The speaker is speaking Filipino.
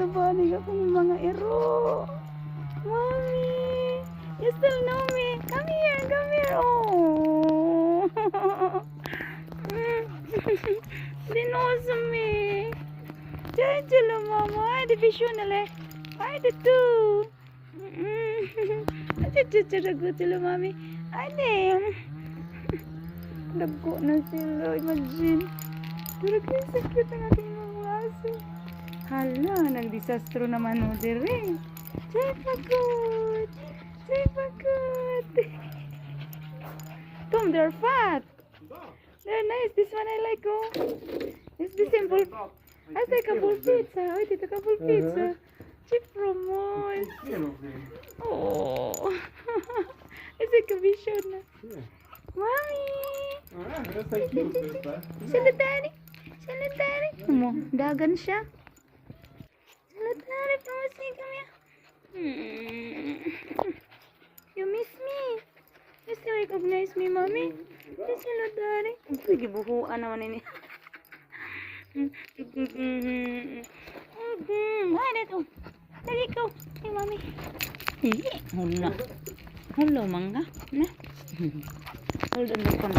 Nagtabanig akong mga ero. Mommy, you still know me. Come here, come here. Oh. They knows me. Jajalo mama, ay di vision nale. Ay di tu. Ay di mami. Ay di. Dago na sila, imagine. Pero kaya sakit ang aking mga aso. Hala, nagdisastro naman mo dire. Jay pagod. Jay pagod. Tom, they're fat. They're nice. This one I like, oh. It's the simple. I like a full pizza. Ay, dito ka full pizza. Cheap promote. Oh. It's like a vision. Mommy. Salutari. Salutari. Mo, dagan siya. Salutari, kamusta ka niya? You miss me. You still recognize me, mommy? Salutari. Sige, buhuan naman ini. Ay, dito. Dali ko. Hey, mommy. Hula. Hula, mangga. Na. Hold on, look on.